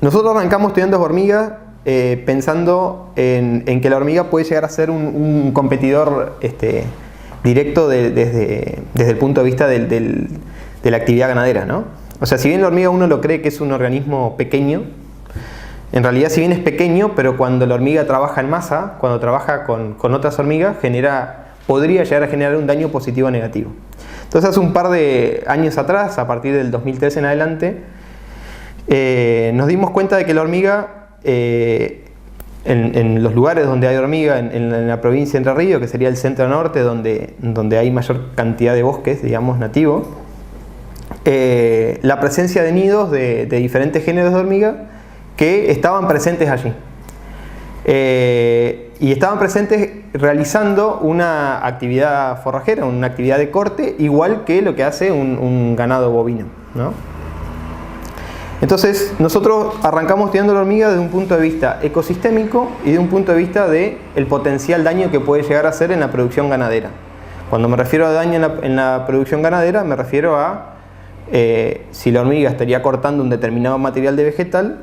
Nosotros arrancamos estudiando hormigas pensando en que la hormiga puede llegar a ser un competidor directo desde el punto de vista de la actividad ganadera, ¿no? O sea, si bien la hormiga uno lo cree que es un organismo pequeño, en realidad si bien es pequeño, pero cuando la hormiga trabaja en masa, cuando trabaja con otras hormigas, podría llegar a generar un daño positivo o negativo. Entonces hace un par de años atrás, a partir del 2013 en adelante, nos dimos cuenta de que la hormiga, en los lugares donde hay hormiga, en la provincia de Entre Ríos, que sería el centro norte, donde hay mayor cantidad de bosques, digamos, nativos, la presencia de nidos de diferentes géneros de hormiga que estaban presentes allí. Y estaban presentes realizando una actividad forrajera, una actividad de corte, igual que lo que hace un ganado bovino, ¿no? Entonces nosotros arrancamos estudiando la hormiga desde un punto de vista ecosistémico y de un punto de vista del potencial daño que puede llegar a hacer en la producción ganadera. Cuando me refiero a daño en la producción ganadera, me refiero a si la hormiga estaría cortando un determinado material de vegetal,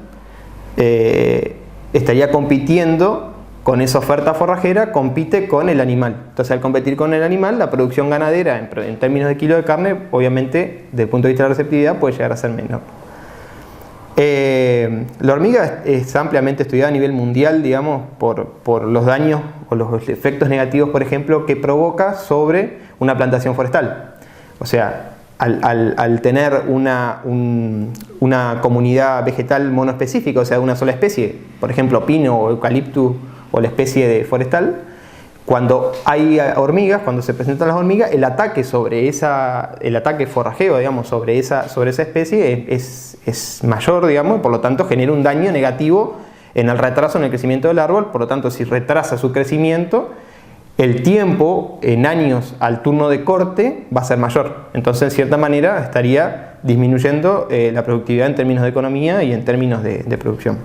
estaría compitiendo con esa oferta forrajera, compite con el animal. Entonces, al competir con el animal, la producción ganadera en términos de kilo de carne, obviamente, desde el punto de vista de la receptividad, puede llegar a ser menor. La hormiga es ampliamente estudiada a nivel mundial, digamos, por los daños o los efectos negativos, por ejemplo, que provoca sobre una plantación forestal. O sea, al tener una comunidad vegetal monoespecífica, o sea, de una sola especie, por ejemplo, pino o eucaliptus o la especie de forestal, cuando hay hormigas, cuando se presentan las hormigas, el ataque forrajeo, digamos, sobre esa especie es mayor, digamos, y por lo tanto genera un daño negativo en el retraso en el crecimiento del árbol. Por lo tanto, si retrasa su crecimiento, el tiempo en años al turno de corte va a ser mayor. Entonces, en cierta manera, estaría disminuyendo la productividad en términos de economía y en términos de producción.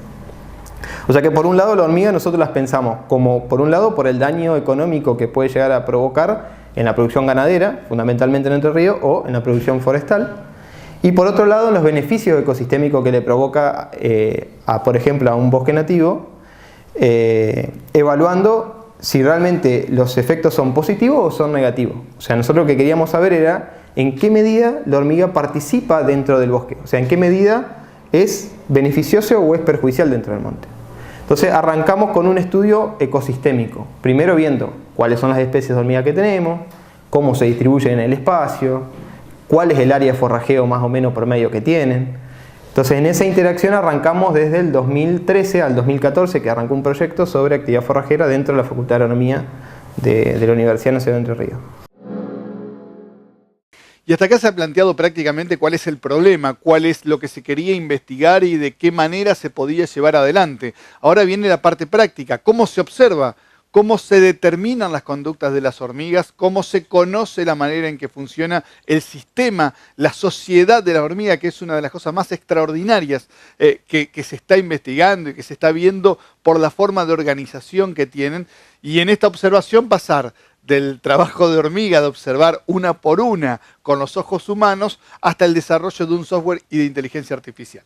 O sea que por un lado la hormiga nosotros las pensamos como, por un lado, por el daño económico que puede llegar a provocar en la producción ganadera, fundamentalmente en Entre Ríos, o en la producción forestal, y por otro lado los beneficios ecosistémicos que le provoca por ejemplo, a un bosque nativo, evaluando si realmente los efectos son positivos o son negativos. O sea, nosotros lo que queríamos saber era en qué medida la hormiga participa dentro del bosque, o sea, en qué medida es beneficioso o es perjudicial dentro del monte. Entonces arrancamos con un estudio ecosistémico, primero viendo cuáles son las especies de hormiga que tenemos, cómo se distribuyen en el espacio, cuál es el área de forrajeo más o menos promedio que tienen. Entonces en esa interacción arrancamos desde el 2013 al 2014, que arrancó un proyecto sobre actividad forrajera dentro de la Facultad de Agronomía de la Universidad Nacional de Entre Ríos. Y hasta acá se ha planteado prácticamente cuál es el problema, cuál es lo que se quería investigar y de qué manera se podía llevar adelante. Ahora viene la parte práctica, cómo se observa, cómo se determinan las conductas de las hormigas, cómo se conoce la manera en que funciona el sistema, la sociedad de la hormiga, que es una de las cosas más extraordinarias que se está investigando y que se está viendo por la forma de organización que tienen. Y en esta observación pasar del trabajo de hormiga, de observar una por una con los ojos humanos, hasta el desarrollo de un software y de inteligencia artificial.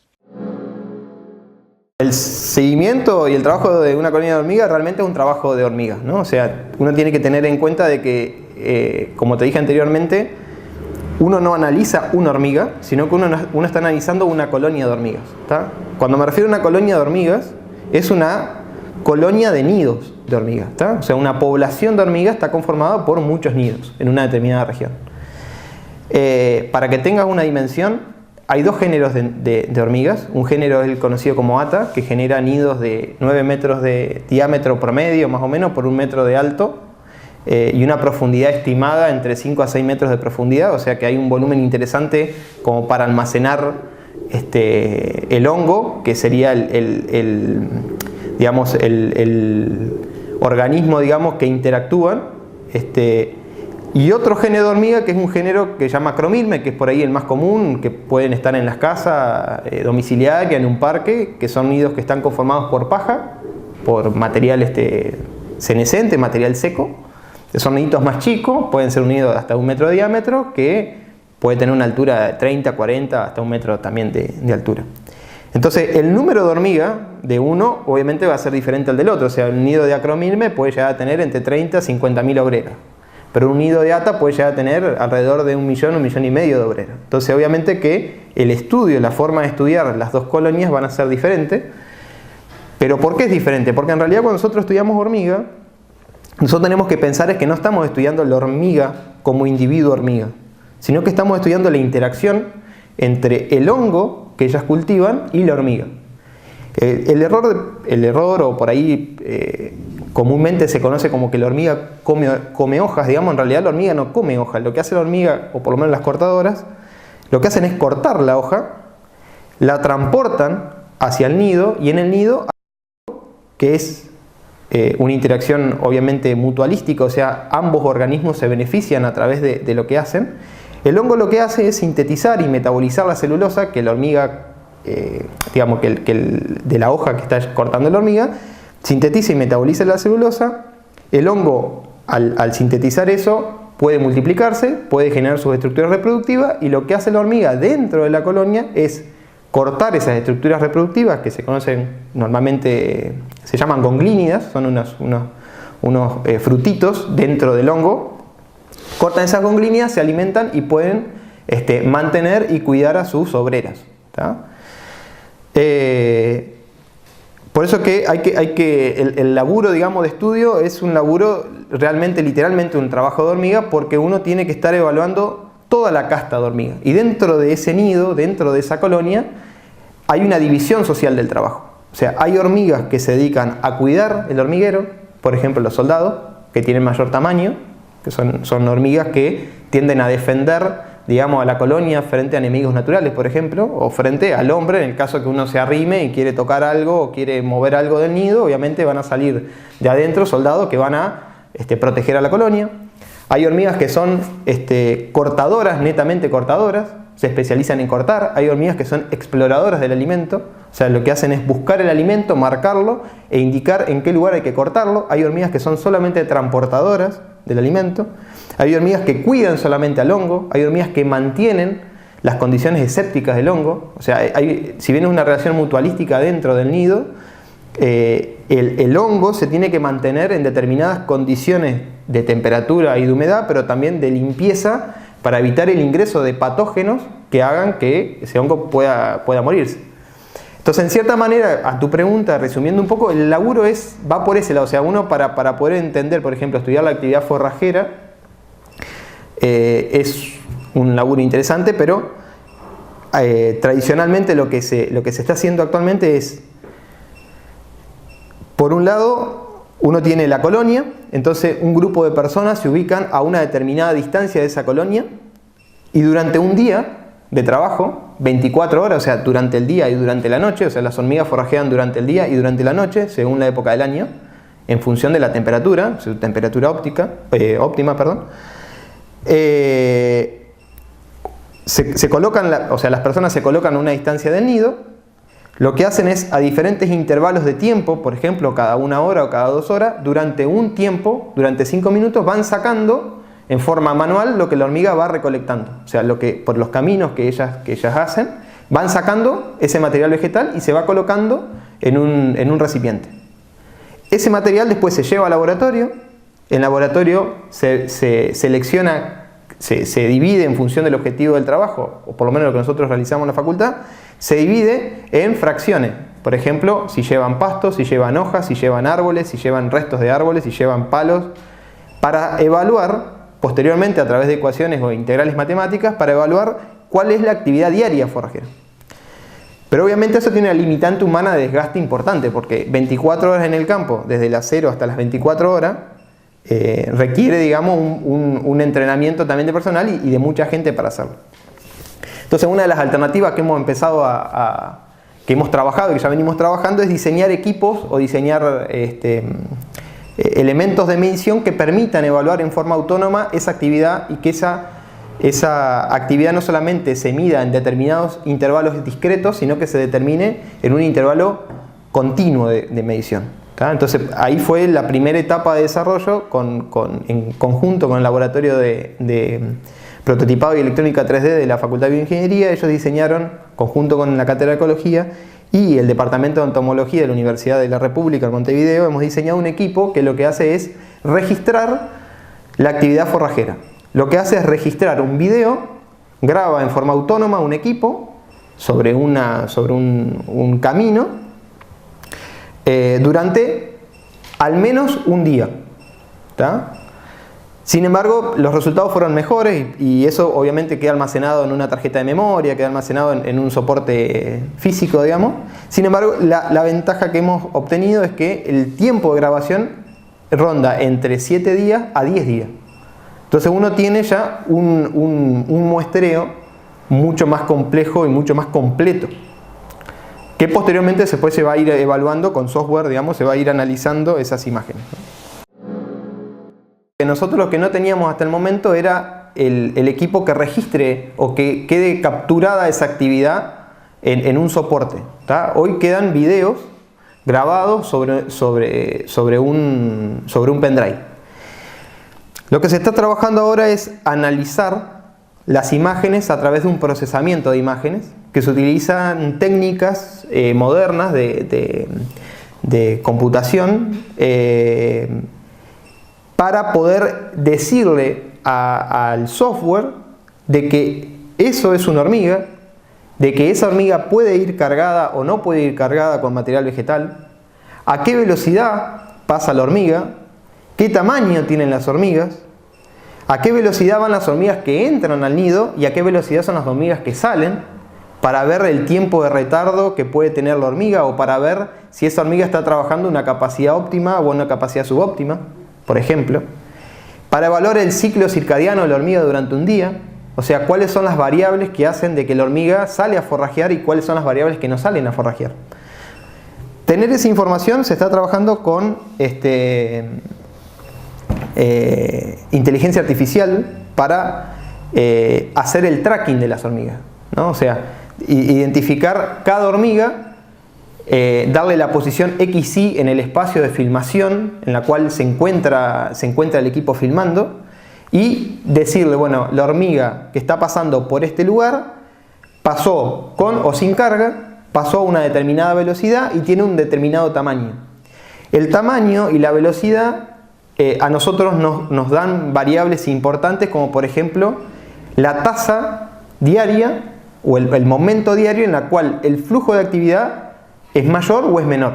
El seguimiento y el trabajo de una colonia de hormigas realmente es un trabajo de hormigas, ¿no? O sea, uno tiene que tener en cuenta de que, como te dije anteriormente, uno no analiza una hormiga, sino que uno está analizando una colonia de hormigas, ¿tá? Cuando me refiero a una colonia de hormigas, es una colonia de nidos de hormigas, ¿tá? O sea, una población de hormigas está conformada por muchos nidos en una determinada región. Para que tengas una dimensión, hay dos géneros de hormigas. Un género es el conocido como ata, que genera nidos de 9 metros de diámetro promedio, más o menos, por 1 metro de alto, y una profundidad estimada entre 5 a 6 metros de profundidad, o sea que hay un volumen interesante como para almacenar el hongo, que sería el organismo, digamos, que interactúan, y otro género de hormiga que es un género que se llama Acromilme, que es por ahí el más común, que pueden estar en las casas domiciliarias, en un parque, que son nidos que están conformados por paja, por material senescente, material seco. Son niditos más chicos, pueden ser un nido de hasta 1 metro de diámetro, que puede tener una altura de 30, 40, hasta 1 metro también de altura. Entonces, el número de hormiga de uno obviamente va a ser diferente al del otro. O sea, un nido de acromilme puede llegar a tener entre 30 y 50.000 obreras. Pero un nido de ata puede llegar a tener alrededor de 1 millón, 1,5 millones de obreras. Entonces, obviamente que el estudio, la forma de estudiar las dos colonias van a ser diferentes. ¿Pero por qué es diferente? Porque en realidad cuando nosotros estudiamos hormiga, nosotros tenemos que pensar es que no estamos estudiando la hormiga como individuo hormiga, sino que estamos estudiando la interacción entre el hongo que ellas cultivan y la hormiga. El error o por ahí comúnmente se conoce como que la hormiga come hojas. Digamos, en realidad la hormiga no come hojas. Lo que hace la hormiga, o por lo menos las cortadoras, lo que hacen es cortar la hoja, la transportan hacia el nido, y en el nido, que es una interacción obviamente mutualística, o sea, ambos organismos se benefician a través de lo que hacen. El hongo lo que hace es sintetizar y metabolizar la celulosa que la hormiga, digamos que de la hoja que está cortando la hormiga, sintetiza y metaboliza la celulosa. El hongo, al sintetizar eso, puede multiplicarse, puede generar sus estructuras reproductivas, y lo que hace la hormiga dentro de la colonia es cortar esas estructuras reproductivas que se conocen normalmente, se llaman gonglénidas, son unos frutitos dentro del hongo. Cortan esas gonglénidas, se alimentan y pueden mantener y cuidar a sus obreras. Por eso que el laburo, digamos, de estudio es un laburo realmente, literalmente un trabajo de hormiga, porque uno tiene que estar evaluando toda la casta de hormiga. Y dentro de ese nido, dentro de esa colonia, hay una división social del trabajo. O sea, hay hormigas que se dedican a cuidar el hormiguero, por ejemplo los soldados, que tienen mayor tamaño, que son hormigas que tienden a defender, digamos, a la colonia frente a enemigos naturales, por ejemplo, o frente al hombre, en el caso que uno se arrime y quiere tocar algo o quiere mover algo del nido. Obviamente van a salir de adentro soldados que van a proteger a la colonia. Hay hormigas que son cortadoras, netamente cortadoras, se especializan en cortar. Hay hormigas que son exploradoras del alimento, o sea, lo que hacen es buscar el alimento, marcarlo e indicar en qué lugar hay que cortarlo. Hay hormigas que son solamente transportadoras del alimento. Hay hormigas que cuidan solamente al hongo. Hay hormigas que mantienen las condiciones escépticas del hongo. O sea, si bien es una relación mutualística dentro del nido, el hongo se tiene que mantener en determinadas condiciones de temperatura y de humedad, pero también de limpieza, para evitar el ingreso de patógenos que hagan que ese hongo pueda morirse. Entonces, en cierta manera, a tu pregunta, resumiendo un poco, el laburo va por ese lado. O sea, uno para poder entender, por ejemplo, estudiar la actividad forrajera, es un laburo interesante, pero tradicionalmente lo que se está haciendo actualmente es, por un lado, uno tiene la colonia. Entonces un grupo de personas se ubican a una determinada distancia de esa colonia, y durante un día de trabajo, 24 horas, o sea, durante el día y durante la noche, o sea, las hormigas forrajean durante el día y durante la noche, según la época del año, en función de la temperatura, su temperatura óptima, se colocan, o sea, las personas se colocan a una distancia del nido. Lo que hacen es, a diferentes intervalos de tiempo, por ejemplo, cada 1 hora o cada 2 horas, durante un tiempo, durante 5 minutos, van sacando en forma manual lo que la hormiga va recolectando. O sea, por los caminos que ellas hacen, van sacando ese material vegetal y se va colocando en un recipiente. Ese material después se lleva al laboratorio. En laboratorio se selecciona, se divide en función del objetivo del trabajo, o por lo menos lo que nosotros realizamos en la facultad, se divide en fracciones. Por ejemplo, si llevan pastos, si llevan hojas, si llevan árboles, si llevan restos de árboles, si llevan palos, para evaluar posteriormente a través de ecuaciones o integrales matemáticas, para evaluar cuál es la actividad diaria forrajera. Pero obviamente eso tiene una limitante humana de desgaste importante, porque 24 horas en el campo, desde las 0 hasta las 24 horas, requiere, digamos, un entrenamiento también de personal y de mucha gente para hacerlo. Entonces, una de las alternativas que hemos empezado que hemos trabajado y que ya venimos trabajando es diseñar equipos o diseñar elementos de medición que permitan evaluar en forma autónoma esa actividad, y que esa actividad no solamente se mida en determinados intervalos discretos, sino que se determine en un intervalo continuo de medición. Entonces ahí fue la primera etapa de desarrollo en conjunto con el laboratorio de prototipado y electrónica 3D de la Facultad de Bioingeniería. Ellos diseñaron, conjunto con la Cátedra de Ecología, y el Departamento de Entomología de la Universidad de la República de Montevideo hemos diseñado un equipo que lo que hace es registrar la actividad forrajera. Lo que hace es registrar un video, graba en forma autónoma un equipo sobre un camino durante al menos un día. ¿Tá? Sin embargo, los resultados fueron mejores y eso obviamente queda almacenado en una tarjeta de memoria, queda almacenado en un soporte físico, digamos. Sin embargo, la ventaja que hemos obtenido es que el tiempo de grabación ronda entre 7 días a 10 días. Entonces uno tiene ya un muestreo mucho más complejo y mucho más completo, que posteriormente después se va a ir evaluando con software, digamos, se va a ir analizando esas imágenes. Nosotros lo que no teníamos hasta el momento era el equipo que registre o que quede capturada esa actividad en un soporte. ¿Tá? Hoy quedan videos grabados sobre un pendrive. Lo que se está trabajando ahora es analizar las imágenes a través de un procesamiento de imágenes, que se utilizan técnicas modernas de computación para poder decirle al software de que eso es una hormiga, de que esa hormiga puede ir cargada o no puede ir cargada con material vegetal, a qué velocidad pasa la hormiga, qué tamaño tienen las hormigas, a qué velocidad van las hormigas que entran al nido y a qué velocidad son las hormigas que salen, para ver el tiempo de retardo que puede tener la hormiga o para ver si esa hormiga está trabajando una capacidad óptima o una capacidad subóptima, por ejemplo, para evaluar el ciclo circadiano de la hormiga durante un día, o sea, cuáles son las variables que hacen de que la hormiga sale a forrajear y cuáles son las variables que no salen a forrajear. Tener esa información se está trabajando con inteligencia artificial para hacer el tracking de las hormigas, ¿no? O sea, identificar cada hormiga, darle la posición XY en el espacio de filmación en la cual se encuentra el equipo filmando y decirle, bueno, la hormiga que está pasando por este lugar pasó con o sin carga, pasó a una determinada velocidad y tiene un determinado tamaño. El tamaño y la velocidad a nosotros nos dan variables importantes, como por ejemplo la tasa diaria o el momento diario en la cual el flujo de actividad es mayor o es menor.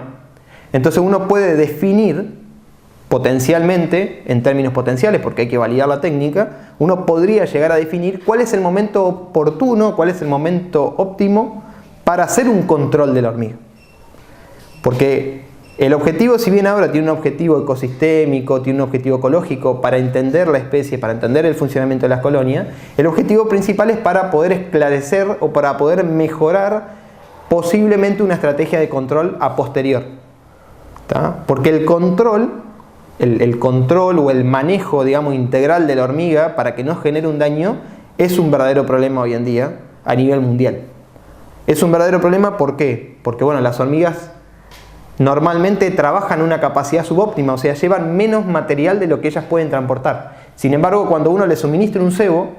Entonces uno puede definir potencialmente, en términos potenciales, porque hay que validar la técnica, uno podría llegar a definir cuál es el momento oportuno, cuál es el momento óptimo para hacer un control de la hormiga. Porque el objetivo, si bien ahora tiene un objetivo ecosistémico, tiene un objetivo ecológico para entender la especie, para entender el funcionamiento de las colonias, el objetivo principal es para poder esclarecer o para poder mejorar posiblemente una estrategia de control a posterior. ¿Tá? Porque el control o el manejo, digamos, integral de la hormiga para que no genere un daño es un verdadero problema hoy en día a nivel mundial. Es un verdadero problema, ¿por qué? Porque bueno, las hormigas normalmente trabajan una capacidad subóptima, o sea, llevan menos material de lo que ellas pueden transportar. Sin embargo, cuando uno les suministra un cebo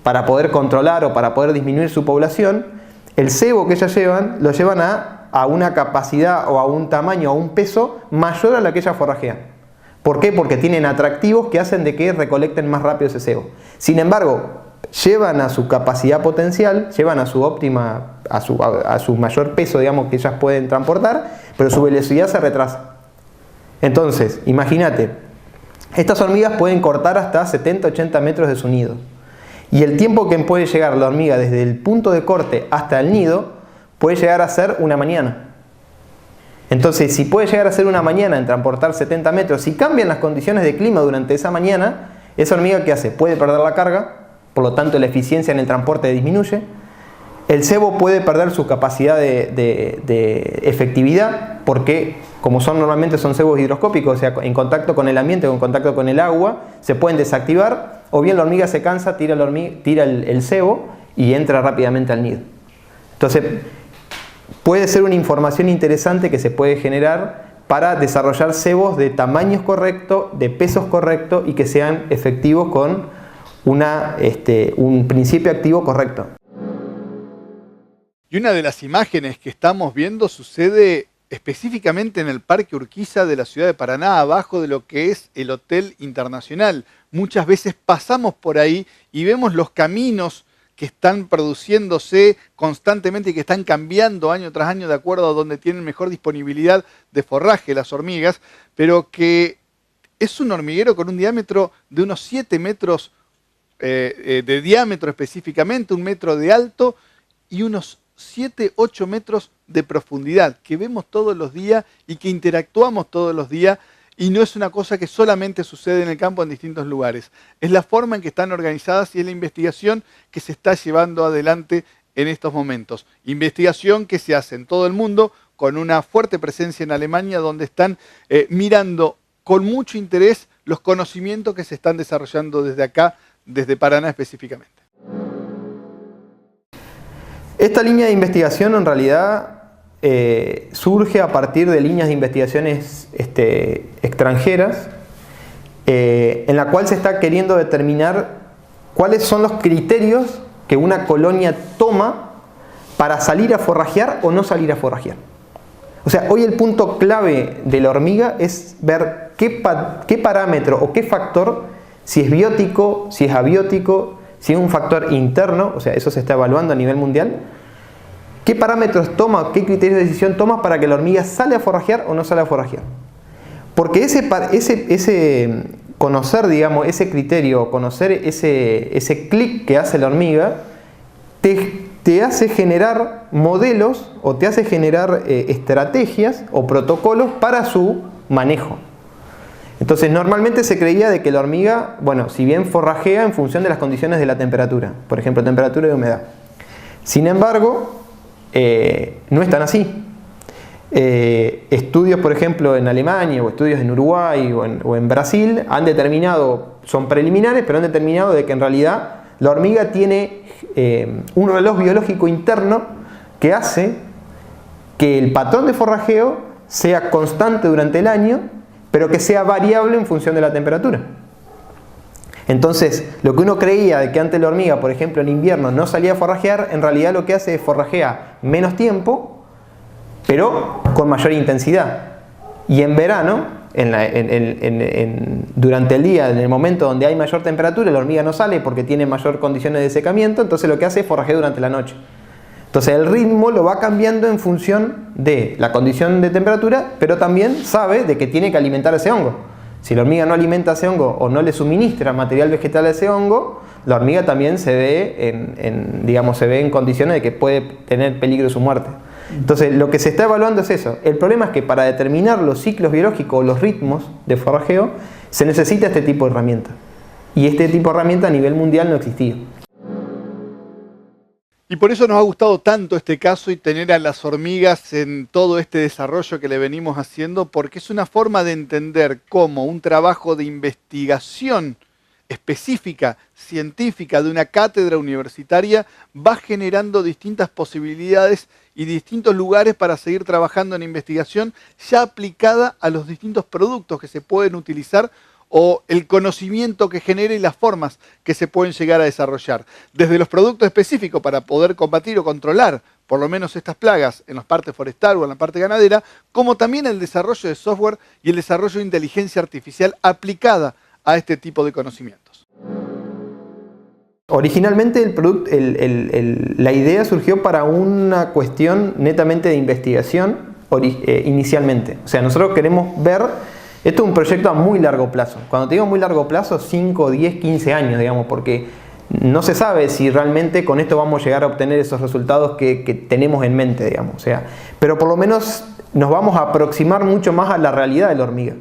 para poder controlar o para poder disminuir su población, el cebo que ellas llevan, lo llevan a una capacidad o a un tamaño o a un peso mayor a la que ellas forrajean. ¿Por qué? Porque tienen atractivos que hacen de que recolecten más rápido ese cebo. Sin embargo, llevan a su capacidad potencial, llevan a su óptima, a su mayor peso, digamos, que ellas pueden transportar, pero su velocidad se retrasa. Entonces, imagínate, estas hormigas pueden cortar hasta 70-80 metros de su nido. Y el tiempo que puede llegar la hormiga desde el punto de corte hasta el nido puede llegar a ser una mañana. Entonces, si puede llegar a ser una mañana en transportar 70 metros, si cambian las condiciones de clima durante esa mañana, esa hormiga, ¿qué hace? Puede perder la carga, por lo tanto la eficiencia en el transporte disminuye. El cebo puede perder su capacidad de efectividad porque, como normalmente son cebos hidroscópicos, o sea, en contacto con el ambiente o en contacto con el agua, se pueden desactivar, o bien la hormiga se cansa, tira el cebo y entra rápidamente al nido. Entonces, puede ser una información interesante que se puede generar para desarrollar cebos de tamaños correctos, de pesos correctos y que sean efectivos con un principio activo correcto. Y una de las imágenes que estamos viendo sucede específicamente en el Parque Urquiza de la ciudad de Paraná, abajo de lo que es el Hotel Internacional. Muchas veces pasamos por ahí y vemos los caminos que están produciéndose constantemente y que están cambiando año tras año de acuerdo a donde tienen mejor disponibilidad de forraje las hormigas, pero que es un hormiguero con un diámetro de unos 7 metros de diámetro específicamente, 1 metro de alto y unos 7, 8 metros de profundidad, que vemos todos los días y que interactuamos todos los días, y no es una cosa que solamente sucede en el campo en distintos lugares. Es la forma en que están organizadas y es la investigación que se está llevando adelante en estos momentos. Investigación que se hace en todo el mundo, con una fuerte presencia en Alemania, donde están mirando con mucho interés los conocimientos que se están desarrollando desde acá, desde Paraná específicamente. Esta línea de investigación en realidad surge a partir de líneas de investigaciones extranjeras, en la cual se está queriendo determinar cuáles son los criterios que una colonia toma para salir a forrajear o no salir a forrajear. O sea, hoy el punto clave de la hormiga es ver qué parámetro o qué factor, si es biótico, si es abiótico, si es un factor interno, o sea, eso se está evaluando a nivel mundial. ¿Qué parámetros toma, qué criterios de decisión toma para que la hormiga sale a forrajear o no sale a forrajear? Porque ese conocer, digamos, ese criterio, conocer ese clic que hace la hormiga, te hace generar modelos o te hace generar estrategias o protocolos para su manejo. Entonces, normalmente se creía de que la hormiga, bueno, si bien forrajea en función de las condiciones de la temperatura, por ejemplo, temperatura y humedad. Sin embargo, no es tan así. Estudios, por ejemplo, en Alemania o estudios en Uruguay o en Brasil han determinado, son preliminares, pero han determinado de que en realidad la hormiga tiene un reloj biológico interno que hace que el patrón de forrajeo sea constante durante el año, pero que sea variable en función de la temperatura. Entonces, lo que uno creía de que antes la hormiga, por ejemplo, en invierno no salía a forrajear, en realidad lo que hace es forrajea menos tiempo, pero con mayor intensidad. Y en verano, durante el día, en el momento donde hay mayor temperatura, la hormiga no sale porque tiene mayor condiciones de secamiento, entonces lo que hace es forrajear durante la noche. Entonces el ritmo lo va cambiando en función de la condición de temperatura, pero también sabe de que tiene que alimentar ese hongo. Si la hormiga no alimenta ese hongo o no le suministra material vegetal a ese hongo, la hormiga también se ve en condiciones de que puede tener peligro de su muerte. Entonces lo que se está evaluando es eso. El problema es que para determinar los ciclos biológicos o los ritmos de forrajeo se necesita este tipo de herramienta. Y este tipo de herramienta a nivel mundial no existía. Y por eso nos ha gustado tanto este caso y tener a las hormigas en todo este desarrollo que le venimos haciendo, porque es una forma de entender cómo un trabajo de investigación específica, científica, de una cátedra universitaria, va generando distintas posibilidades y distintos lugares para seguir trabajando en investigación ya aplicada a los distintos productos que se pueden utilizar o el conocimiento que genera y las formas que se pueden llegar a desarrollar. Desde los productos específicos para poder combatir o controlar por lo menos estas plagas en la parte forestal o en la parte ganadera, como también el desarrollo de software y el desarrollo de inteligencia artificial aplicada a este tipo de conocimientos. Originalmente la idea surgió para una cuestión netamente de investigación inicialmente. O sea, nosotros queremos ver, esto es un proyecto a muy largo plazo. Cuando te digo muy largo plazo, 5, 10, 15 años, digamos, porque no se sabe si realmente con esto vamos a llegar a obtener esos resultados que tenemos en mente, digamos. O sea, pero por lo menos nos vamos a aproximar mucho más a la realidad de la hormiga.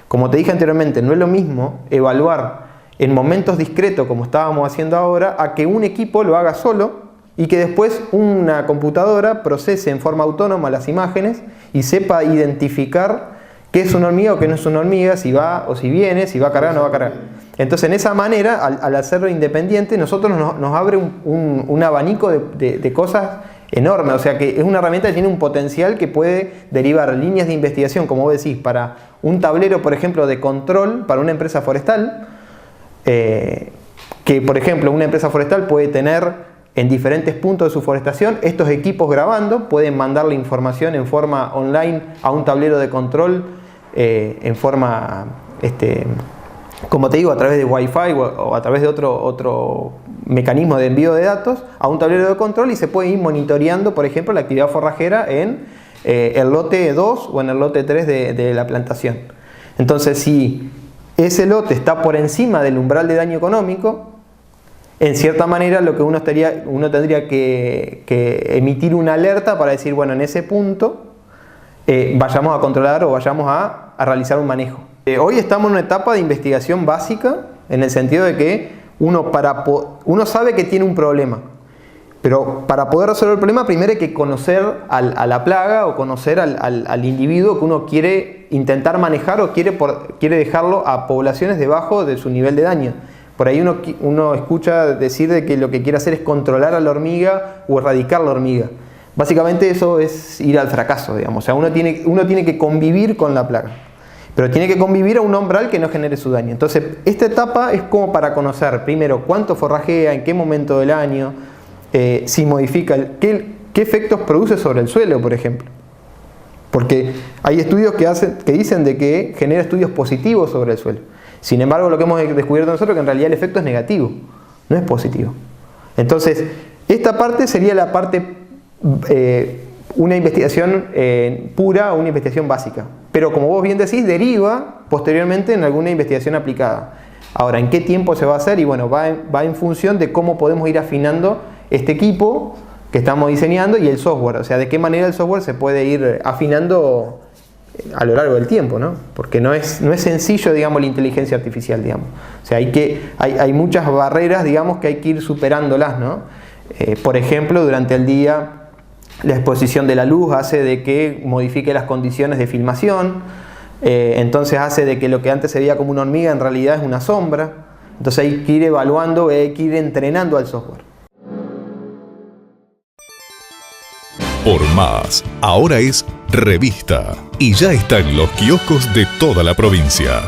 Como te dije anteriormente, no es lo mismo evaluar en momentos discretos, como estábamos haciendo ahora, a que un equipo lo haga solo y que después una computadora procese en forma autónoma las imágenes y sepa identificar qué es una hormiga o qué no es una hormiga, si va o si viene, si va a cargar o no va a cargar. Entonces, en esa manera, al hacerlo independiente, nosotros nos abre un abanico de cosas enorme. O sea, que es una herramienta que tiene un potencial que puede derivar líneas de investigación, como vos decís, para un tablero, por ejemplo, de control para una empresa forestal, que, por ejemplo, una empresa forestal puede tener en diferentes puntos de su forestación. Estos equipos grabando pueden mandar la información en forma online a un tablero de control en forma, como te digo, a través de Wi-Fi o a través de otro mecanismo de envío de datos a un tablero de control, y se puede ir monitoreando, por ejemplo, la actividad forrajera en el lote 2 o en el lote 3 de la plantación. Entonces, si ese lote está por encima del umbral de daño económico, en cierta manera lo que uno tendría que emitir una alerta para decir, bueno, en ese punto vayamos a controlar o vayamos a realizar un manejo. Hoy estamos en una etapa de investigación básica, en el sentido de que uno sabe que tiene un problema, pero para poder resolver el problema primero hay que conocer a la plaga o conocer al individuo que uno quiere intentar manejar o quiere dejarlo a poblaciones debajo de su nivel de daño. Por ahí uno escucha decir de que lo que quiere hacer es controlar a la hormiga o erradicar la hormiga. Básicamente eso es ir al fracaso, digamos. O sea, uno tiene que convivir con la plaga, pero tiene que convivir a un umbral que no genere su daño. Entonces, esta etapa es como para conocer primero cuánto forrajea, en qué momento del año, si modifica, qué efectos produce sobre el suelo, por ejemplo. Porque hay estudios que dicen de que genera estudios positivos sobre el suelo. Sin embargo, lo que hemos descubierto nosotros es que en realidad el efecto es negativo, no es positivo. Entonces, esta parte sería la parte, una investigación pura, una investigación básica. Pero como vos bien decís, deriva posteriormente en alguna investigación aplicada. Ahora, ¿en qué tiempo se va a hacer? Y bueno, va en función de cómo podemos ir afinando este equipo que estamos diseñando y el software. O sea, de qué manera el software se puede ir afinando a lo largo del tiempo, ¿no? Porque no es sencillo, digamos, la inteligencia artificial, digamos. O sea, hay muchas barreras, digamos, que hay que ir superándolas, ¿no? Por ejemplo, durante el día la exposición de la luz hace de que modifique las condiciones de filmación, entonces hace de que lo que antes se veía como una hormiga en realidad es una sombra. Entonces hay que ir evaluando, hay que ir entrenando al software. Por Más, ahora es Revista y ya está en los kioscos de toda la provincia.